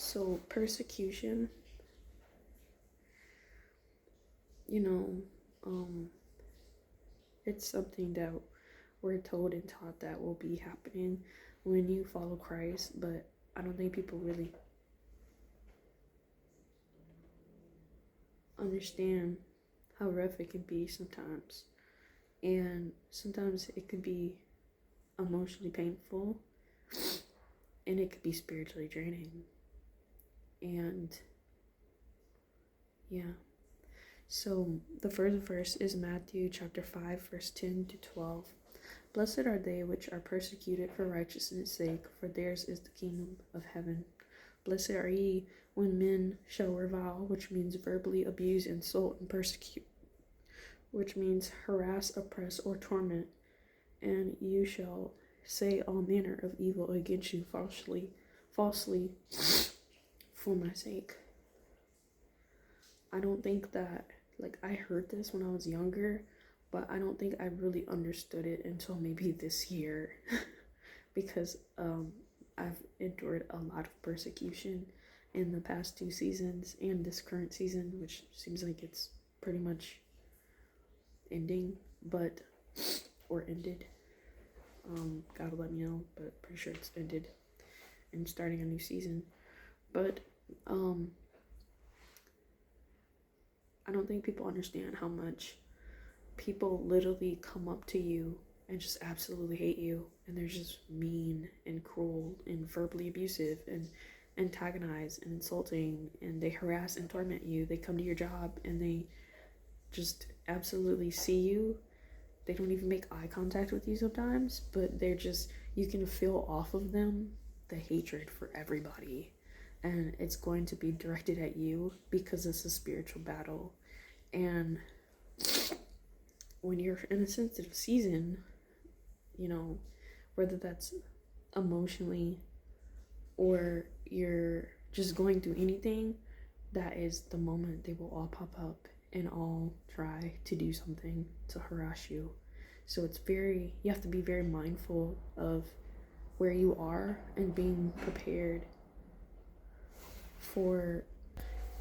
So, persecution, you know, um, it's something that we're told and taught that will be happening when you follow Christ, but I don't think people really understand how rough it can be sometimes. And sometimes it could be emotionally painful and it could be spiritually draining. And yeah. So the first verse is Matthew chapter 5, verse 10 to 12. Blessed are they which are persecuted for righteousness' sake, for theirs is the kingdom of heaven. Blessed are ye when men shall revile, which means verbally abuse, insult, and persecute, which means harass, oppress, or torment, and you shall say all manner of evil against you falsely for my sake. I don't think that, like, I heard this when I was younger, but I don't think I really understood it until maybe this year because I've endured a lot of persecution in the past 2 seasons and this current season, which seems like it's pretty much ending, but or ended. God let me know, but pretty sure it's ended and starting a new season. But I don't think people understand how much people literally come up to you and just absolutely hate you, and they're just mean and cruel and verbally abusive and antagonize and insulting, and they harass and torment you. They come to your job and they just absolutely see you. They don't even make eye contact with you sometimes, but they're just, you can feel off of them the hatred for everybody, and it's going to be directed at you because it's a spiritual battle. And when you're in a sensitive season, you know, whether that's emotionally or you're just going through anything, that is the moment they will all pop up and all try to do something to harass you. So you have to be very mindful of where you are and being prepared for,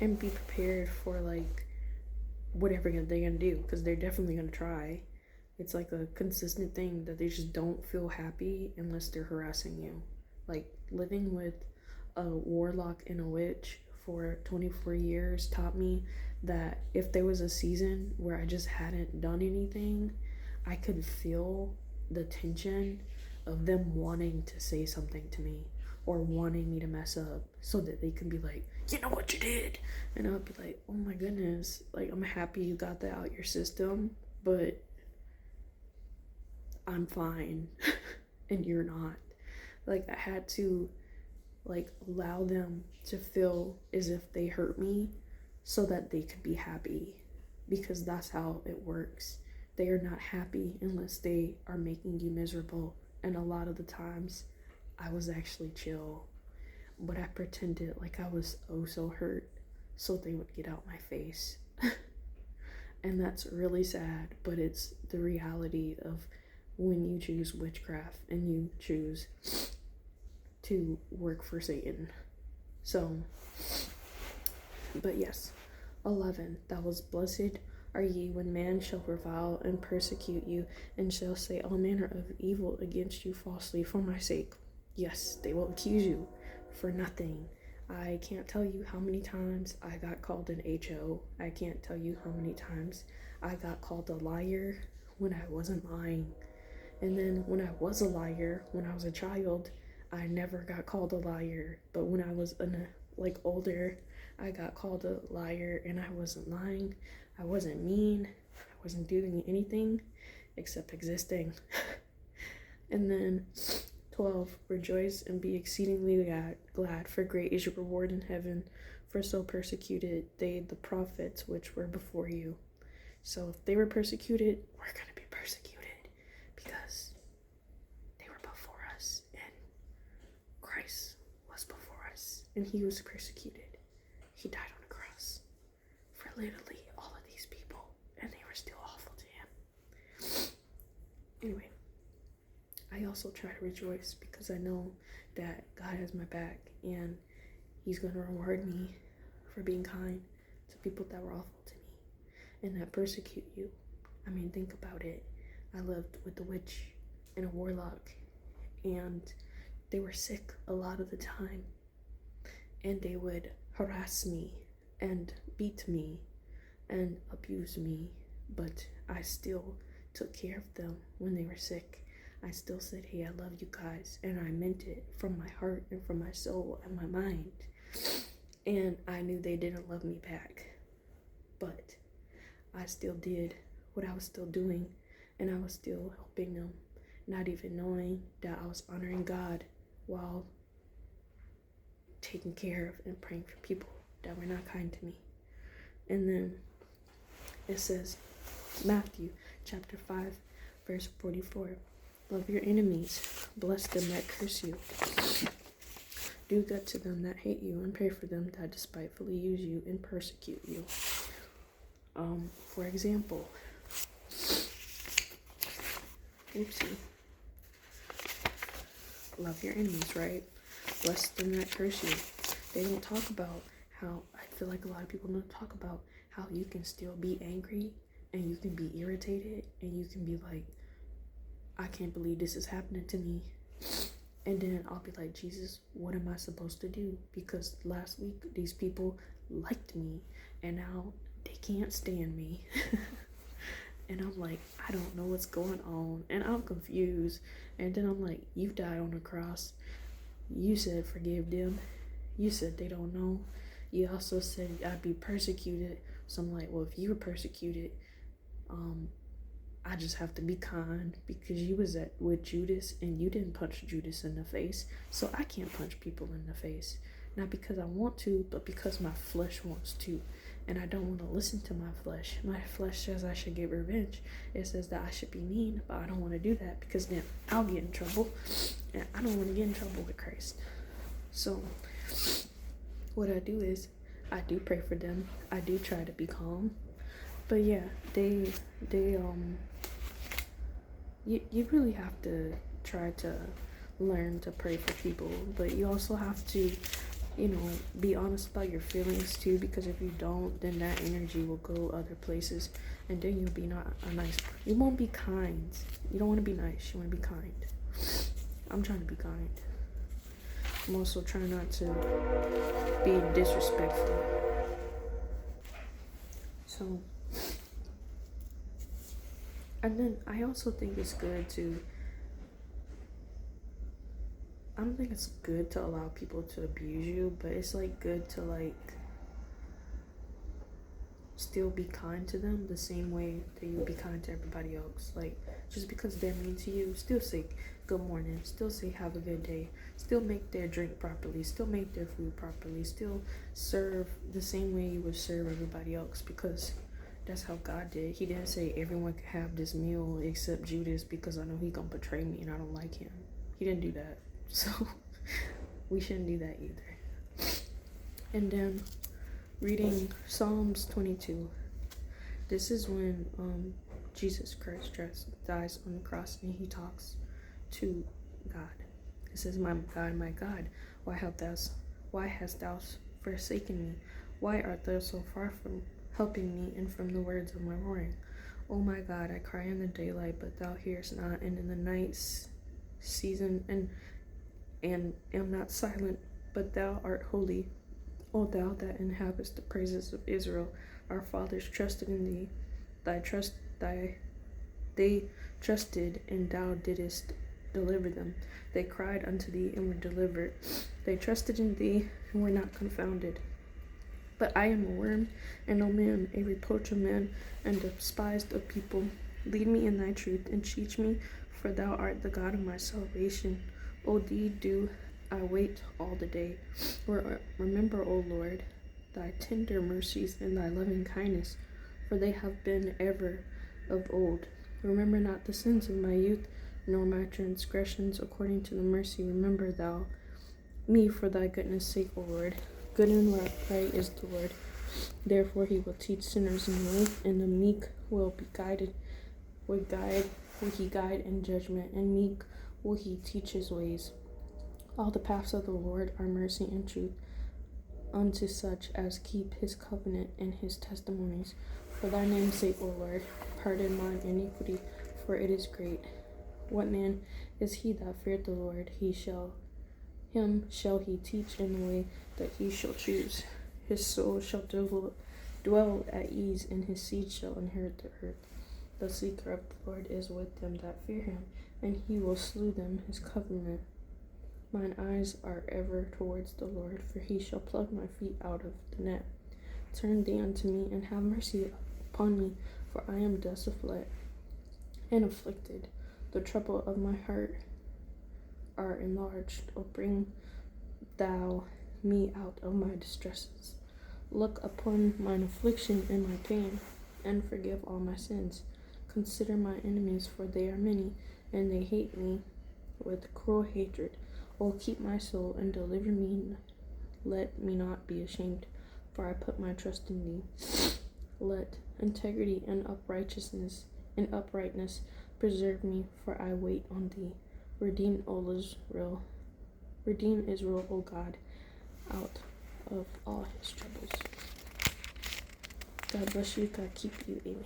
and be prepared for like whatever they're gonna do, because they're definitely gonna try. It's like a consistent thing that they just don't feel happy unless they're harassing you. Like living with a warlock and a witch for 24 years taught me that if there was a season where I just hadn't done anything, I could feel the tension of them wanting to say something to me or wanting me to mess up so that they can be like, you know what you did? And I'll be like, oh my goodness, like, I'm happy you got that out your system, but I'm fine and you're not. Like, I had to like allow them to feel as if they hurt me so that they could be happy, because that's how it works. They are not happy unless they are making you miserable, and a lot of the times I was actually chill, but I pretended like I was oh so hurt so they would get out my face. And that's really sad, but it's the reality of when you choose witchcraft and you choose to work for Satan. So, but yes, 11, that was blessed are ye when man shall revile and persecute you, and shall say all manner of evil against you falsely for my sake. Yes, they will accuse you for nothing. I can't tell you how many times I got called an HO. I can't tell you how many times I got called a liar when I wasn't lying. And then when I was a liar, when I was a child, I never got called a liar. But when I was older, I got called a liar, and I wasn't lying. I wasn't mean. I wasn't doing anything except existing. And then 12, rejoice and be exceedingly glad, for great is your reward in heaven, for so persecuted they the prophets which were before you. So if they were persecuted, we're going to be persecuted because they were before us, and Christ was before us, and he was persecuted. He died on the cross for literally all of these people, and they were still awful to him. Anyway, I also try to rejoice because I know that God has my back, and He's going to reward me for being kind to people that were awful to me and that persecute you. I mean, think about it. I lived with a witch and a warlock, and they were sick a lot of the time, and they would harass me and beat me and abuse me, but I still took care of them when they were sick. I still said, hey, I love you guys, and I meant it from my heart and from my soul and my mind. And I knew they didn't love me back, but I still did what I was still doing, and I was still helping them, not even knowing that I was honoring God while taking care of and praying for people that were not kind to me. And then it says, Matthew chapter 5, verse 44, love your enemies, bless them that curse you, do good to them that hate you, and pray for them that despitefully use you and persecute you. For example, love your enemies, right? Bless them that curse you. They don't talk about how, I feel like a lot of people don't talk about how you can still be angry and you can be irritated and you can be like, I can't believe this is happening to me. And then I'll be like, Jesus, what am I supposed to do? Because last week these people liked me and now they can't stand me. And I'm like, I don't know what's going on. And I'm confused. And then I'm like, you died on the cross. You said forgive them. You said they don't know. You also said I'd be persecuted. So I'm like, well, if you were persecuted, I just have to be kind because you was with Judas and you didn't punch Judas in the face. So I can't punch people in the face. Not because I want to, but because my flesh wants to. And I don't want to listen to my flesh. My flesh says I should get revenge. It says that I should be mean, but I don't want to do that because then I'll get in trouble. And I don't want to get in trouble with Christ. So what I do is I do pray for them. I do try to be calm. But yeah, you really have to try to learn to pray for people. But you also have to, be honest about your feelings too, because if you don't, then that energy will go other places, and then you'll be not a nice. You won't be kind. You don't want to be nice. You want to be kind. I'm trying to be kind. I'm also trying not to be disrespectful. So, and then I also think it's good to. I don't think it's good to allow people to abuse you, but it's like good to like still be kind to them the same way that you would be kind to everybody else. Like, just because they're mean to you, still say good morning, still say have a good day, still make their drink properly, still make their food properly, still serve the same way you would serve everybody else, because that's how God did. He didn't say everyone could have this meal except Judas because I know he gonna betray me and I don't like him. He didn't do that. So we shouldn't do that either. And then reading Psalms 22. This is when Jesus Christ dies on the cross and he talks to God. It says, my God, why hast thou forsaken me? Why art thou so far from helping me and from the words of my roaring? O my God, I cry in the daylight, but thou hearest not, and in the night season and am not silent, but thou art holy. O thou that inhabitest the praises of Israel, our fathers trusted in thee. They trusted, and thou didst deliver them. They cried unto thee and were delivered. They trusted in thee and were not confounded. But I am a worm and no man, a reproach of men, and despised of people. Lead me in thy truth and teach me, for thou art the God of my salvation. O thee do I wait all the day. Remember, O Lord, thy tender mercies and thy loving kindness, for they have been ever of old. Remember not the sins of my youth, nor my transgressions. According to the mercy, remember thou me for thy goodness' sake, O Lord. Good and right is the Lord. Therefore he will teach sinners in the way, and the meek will he guide in judgment, and meek will he teach his ways. All the paths of the Lord are mercy and truth unto such as keep his covenant and his testimonies. For thy name's sake, O Lord, pardon mine iniquity, for it is great. What man is he that feareth the Lord? Him shall he teach in the way that he shall choose. His soul shall dwell at ease, and his seed shall inherit the earth. The seeker of the Lord is with them that fear him, and he will slew them his covenant. Mine eyes are ever towards the Lord, for he shall pluck my feet out of the net. Turn thee unto me, and have mercy upon me, for I am desolate and afflicted. The trouble of my heart are enlarged. O bring thou me out of my distresses. Look upon mine affliction and my pain, and forgive all my sins. Consider my enemies, for they are many, and they hate me with cruel hatred. O keep my soul and deliver me. Let me not be ashamed, for I put my trust in thee. Let integrity and uprightness preserve me, for I wait on thee. Redeem Israel, O God, out of all his troubles. God bless you. God keep you. Amen.